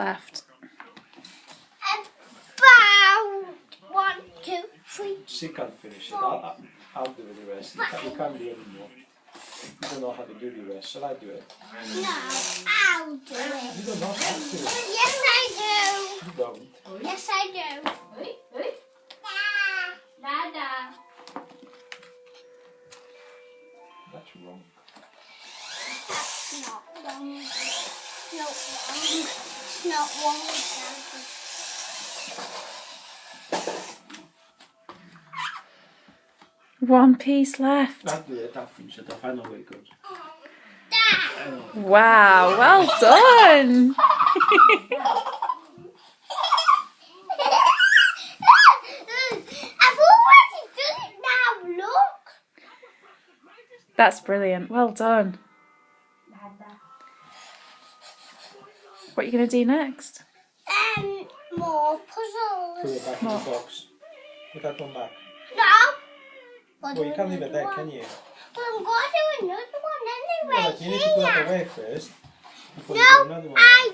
left? About 1, 2, 3. She can't finish it. I'll do the rest. You can't do it anymore. You don't know how to do the rest. Shall I do it? No, I'll do it. You don't know how to do it. Yes, I You don't. do. Yes, I do. Dada. That's wrong. That's not wrong. It's not wrong. It's not wrong, Dada. One piece left. I'll do it. I'll finish it off. I know where it goes. Wow, well done. I've already done it now, look. That's brilliant. Well done. What are you going to do next? More Put puzzles. it back in the box. Put that one back. No. Well, you can't leave it there, can you? Well, I'm going to do another one Yeah, anyway. but you need to put that away first. Before you No, do another one. I